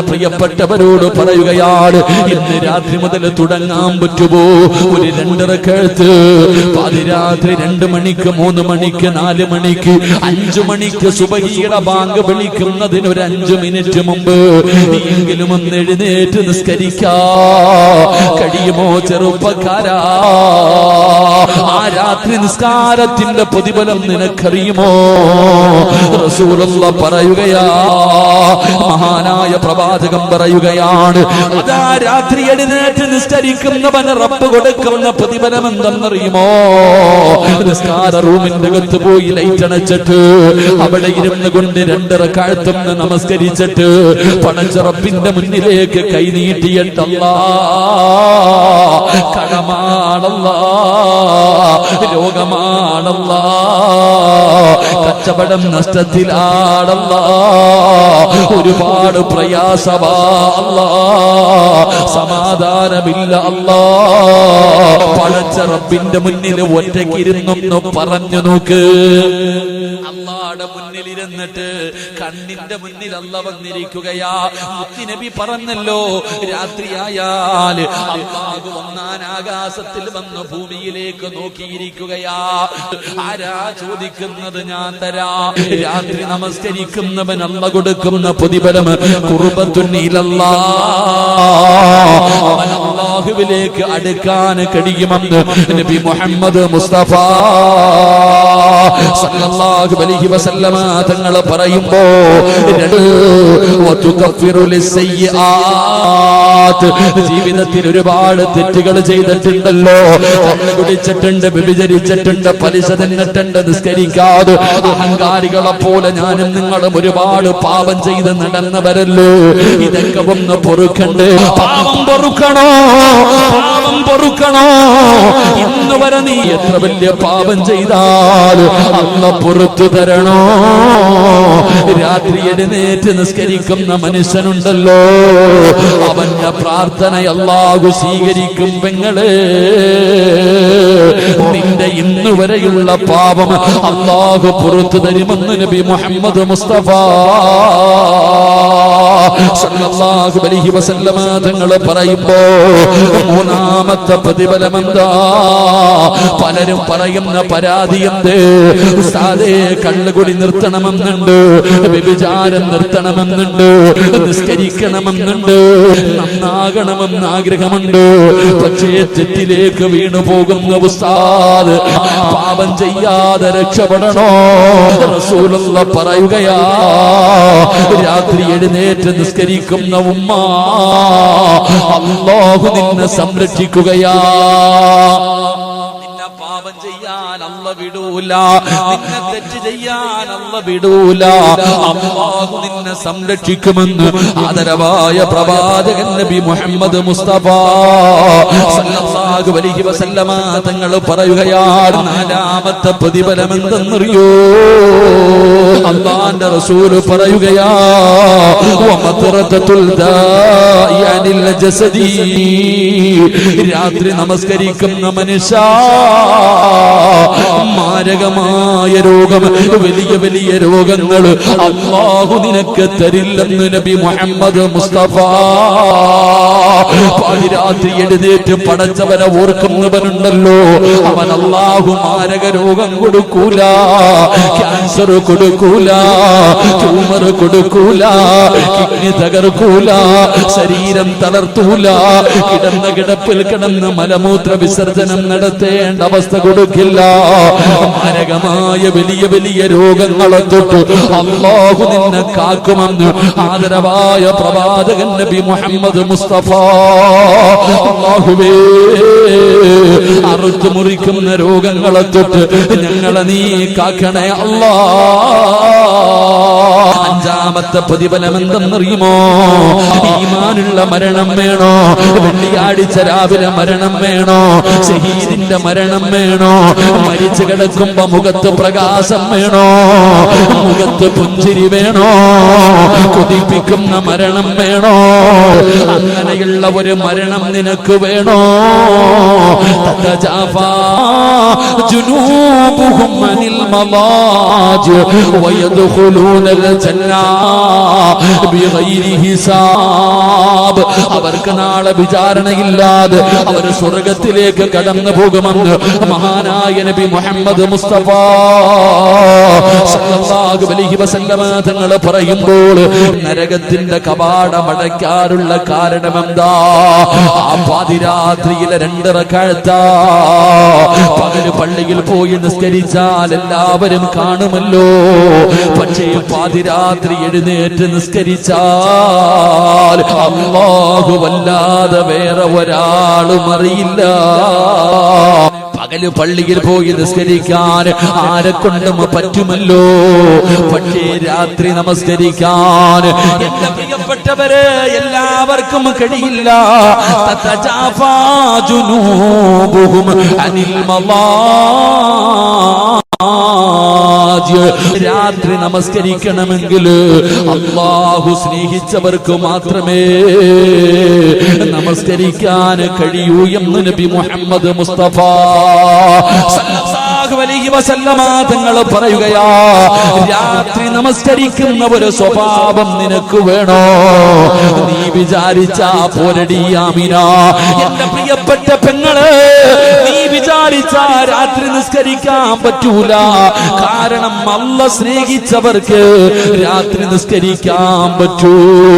പ്രിയപ്പെട്ടവരോട് പറയുകയാണ്, ഇന്ന് രാത്രി മുതൽ തുടങ്ങാൻ പറ്റുമോ? ഒരു 2 റക്അത്ത് പാതിരാത്രി 2 മണിക്ക് 3 മണിക്ക് 4 മണിക്ക് 5 മണിക്ക് സുബഹിയുടെ ബാങ്ക് വിളിക്കുന്നതിന് ഒരു 5 മിനിറ്റ് മുമ്പ് എങ്കിലും ഒന്ന് എഴുന്നേറ്റ് നിസ്കരിക്കാ കഴിയുമോ ചെറുപ്പക്കാരാ? ആ രാത്രി നിസ്കാരത്തിന്റെ പ്രതിഫലം നിനക്കറിയുമോ? റസൂലുള്ളാഹി പറയുകയാ, മഹാനായ പ്രവാചകൻ പറയുകയാണ്, അതാ രാത്രി എഴുന്നേറ്റ് നിസ്കരിക്കുന്നവന് റബ്ബ് കൊടുക്കുന്ന പ്രതിഫലം എന്തെന്നറിയുമോ? നിസ്കാര റൂമിന്റെ അകത്ത് പോയി ലൈറ്റ് അണച്ചിട്ട് അവിടെ ഇരുന്ന് കൊണ്ട് 2 റക്അത്ത് നമസ്കരിച്ചിട്ട് പടച്ച റബ്ബിന്റെ മുന്നിലേക്ക് കൈനീട്ടിയിട്ട് അല്ലാഹ് കടമാണല്ലാഹ്, രോഗമാണല്ലാഹ്, കച്ചവടം നഷ്ടത്തിലാണല്ലാഹ്, ഒരുപാട് പ്രയാസമാ അല്ലാഹ്, സമാധാനമില്ല അല്ലാഹ്, പടച്ച റബ്ബിന്റെ മുന്നിൽ ഒറ്റയ്ക്കിരുന്നൊന്ന് പറഞ്ഞു നോക്ക്. അല്ലാഹുടെ മുന്നിലിരുന്നിട്ട് കണ്ണിന്റെ മുന്നിൽ അല്ലാഹ് വന്നിരിക്കുകയാ. മുത്തുനബി പറഞ്ഞല്ലോ, രാത്രിയായാൽ അല്ലാഹു ഒന്നാം ആകാശത്തിൽ വന്ന് ഭൂമിയിലേക്ക് നോക്കിയിരിക്കുകയാ. ആരാ ചോദിക്കുന്നത്? ഞാൻ തരാ. രാത്രി നമസ്കരിക്കുന്നവൻ അല്ലാഹ് കൊടുക്കുന്ന പ്രതിഫലം ഖുർബത്തുൻ ഇലല്ലാഹ്, അവൻ അല്ലാഹുവിലേക്ക് അടുക്കാൻ കഴിയുമെന്ന് നബി മുഹമ്മദ് മുസ്തഫ സല്ലല്ലാഹു അലൈഹി വസല്ലമ തങ്ങൾ പറയുമ്പോ, ജീവിതത്തിൽ ഒരുപാട് തെറ്റുകൾ ചെയ്തിട്ടുണ്ടല്ലോ, കള്ള് കുടിച്ചിട്ടുണ്ട്, വ്യഭിചരിച്ചിട്ടുണ്ട്, പലിശ തിന്നിട്ടുണ്ട്, നിസ്കരിക്കാതെ അഹങ്കാരികളെ പോലെ ഞാനും നിങ്ങളും ഒരുപാട് പാപം ചെയ്ത് നടന്നവരല്ലോ. ഇതൊക്കെ ഒന്ന് പൊറുക്കണ്ടേ? പാപം പൊറുക്കണോ? പാപം പൊറുക്കണോ? ഇന്ന് വരെ നീ എത്ര വലിയ പാപം ചെയ്താൽ അല്ലാഹ് പുറത്തു തരണോ? രാത്രി എഴുന്നേറ്റ് നിസ്കരിക്കുന്ന മനുഷ്യനുണ്ടല്ലോ, അവന്റെ പ്രാർത്ഥന അല്ലാഹു സ്വീകരിക്കും. പെങ്ങളെ, നിന്റെ ഇന്നു വരെയുള്ള പാപം അല്ലാഹു പുറത്തു തരുമെന്ന് നബി മുഹമ്മദ് മുസ്തഫ സല്ലല്ലാഹു അലൈഹി വസല്ലമ തങ്ങൾ പറയുമ്പോ, മൂന്നാമത്തെ പ്രതിഫലം എന്താ? പലരും പറയുന്ന പരാതി എന്ത്? ഉസ്താദേ, കള്ളുകുടി നിർത്തണമെന്നുണ്ട്, വ്യഭിചാരം നിർത്തണമെന്നുണ്ട്, നിസ്കരിക്കണമെന്നുണ്ട്, നന്നാകണമെന്ന് ആഗ്രഹമുണ്ട്, പക്ഷേ തെറ്റിലേക്ക് വീണു പോകുന്ന ഉസ്താദ് പാപം ചെയ്യാതെ രക്ഷപ്പെടണോ? റസൂലുള്ളാഹി പറയുകയാ, രാത്രി എഴുന്നേറ്റ് നിസ്കരിക്കുന്ന ഉമ്മ അല്ലാഹു നിന്നെ സംരക്ഷിക്കുകയാ. പാപം ചെയ്യാൻ അല്ലാഹ് വിടൂല, നിന്നെ തെറ്റ് ചെയ്യാൻ അല്ലാഹ് വിടൂല. അല്ലാഹു നിന്നെ സംരക്ഷിക്കുമെന്ന് ആദരവായ പ്രവാചകൻ നബി മുഹമ്മദ് മുസ്തഫ സല്ലല്ലാഹു അലൈഹി വസല്ലമ തങ്ങൾ പറയുകയാണ്, നാലാമത്തെ പ്രതിഫലം എന്തെന്നറിയോ? അല്ലാഹുവിന്റെ റസൂൽ പറയുകയാ, വമത്റത്തുൽ ദാഇ അനിൽ ജസദി, രാത്രി നമസ്കരിക്കുന്ന മനുഷ്യ മാരകമായ രോഗം, വലിയ വലിയ രോഗങ്ങൾ അല്ലാഹു നിനക്ക് തരില്ലെന്ന് നബി മുഹമ്മദ് മുസ്തഫ. പാതിരാത്രി എഴുന്നേറ്റ് പടച്ചവനെ ഓർക്കുന്നവനുണ്ടല്ലോ, അവൻ അല്ലാഹു മാരക രോഗം കൊടുക്കൂല, ക്യാൻസർ കൊടുക്കൂല, ട്യൂമർ കൊടുക്കൂല, കിഡ്നി തകർക്കൂല, ശരീരം തളർത്തൂല, കിടന്ന കിടപ്പിൽ കിടന്ന് മലമൂത്ര വിസർജനം നടത്തേണ്ട അവസ്ഥ കൊടുക്കില്ല. മാരകമായ വലിയ വലിയ രോഗങ്ങളെ തൊട്ട് അല്ലാഹു നിന്നെ കാക്കുമെന്ന് ആദരവായ പ്രവാചകൻ നബി മുഹമ്മദ് മുസ്തഫ. അല്ലാഹുവേ, അറുത്തു മുറിക്കുന്ന രോഗങ്ങളെ തൊട്ട് ഞങ്ങളെ നീ കാക്കണേ അല്ലാഹ്. അഞ്ചാമത്തെ പ്രതിഫലം എന്തെന്നറിയുമോ? ഈമാനുള്ള മരണം വേണോ? വെള്ളിയാഴ്ച രാവിലെ മരണം വേണോ? ഷഹീദിന്റെ മരണം വേണോ? മരിച്ചു കിടക്കുമ്പോ മുഖത്ത് പ്രകാശം വേണോ? മുഖത്ത് പുഞ്ചിരി വേണോ? കൊതിപ്പിക്കുന്ന മരണം വേണോ? അങ്ങനെയുള്ള ഒരു മരണം നിനക്ക് വേണോ? തതജാഫാ ജുനൂബുഹും അനിൽ മളാജി വയദ്ഖുലൂനൽ ജന്ന ജന്ന ബിഗൈരി ഹിസാബ്. അവർക്ക് നാളെ വിചാരണയില്ലാതെ അവർ സ്വർഗ്ഗത്തിലേക്ക് കടന്നു പോകുമെന്ന് മഹാനായ നബി മുഹമ്മദ് മുസ്തഫ സല്ലല്ലാഹു അലൈഹി വസല്ലമ തങ്ങൾ പറയുമ്പോൾ നരകത്തിന്റെ കവാടം അടയ്ക്കാനുള്ള കാരണം എന്താ? ആ പാതിരാത്രിയിലെ 2 റക്അത്ത് പകല് പള്ളിയിൽ പോയി നിസ്കരിച്ചാൽ എല്ലാവരും കാണുമല്ലോ. പക്ഷേ പാതിരാത്രി എഴുന്നേറ്റ് നിസ്കരിച്ചാൽ അല്ലാഹുവല്ലാതെ വേറെ ഒരാളും അറിയില്ല. പകല് പള്ളിയിൽ പോയി നിസ്കരിക്കാൻ ആരെക്കൊണ്ടും പറ്റുമല്ലോ. പക്ഷേ രാത്രി നമസ്കരിക്കാൻ എന്റെ പ്രിയപ്പെട്ടവരെ എല്ലാവർക്കും കഴിയില്ല. തതജാഫാ ജുനൂബുഹും അനിൽ മളാജി. രാത്രി നമസ്കരിക്കണമെങ്കിൽ അല്ലാഹു സ്നേഹിച്ചവർക്ക് മാത്രമേ നമസ്കരിക്കാൻ കഴിയൂ എന്ന് നബി മുഹമ്മദ് മുസ്തഫ സല്ലല്ലാഹു അലൈഹി വസല്ലമ തങ്ങൾ പറയുകയാ, രാത്രി നമസ്കരിക്കുന്ന ഒരു സ്വഭാവം നിനക്ക് വേണോ? നീ വിചാരിച്ചാ പോരടി ആമിന, എന്റെ പ്രിയപ്പെട്ട പെങ്ങള്, നീ വിചാരിച്ചാ രാത്രി നിസ്കരിക്കാൻ പറ്റൂല. കാരണം അല്ലാഹ് സ്നേഹിച്ചവർക്ക് രാത്രി നിസ്കരിക്കാൻ പറ്റൂ.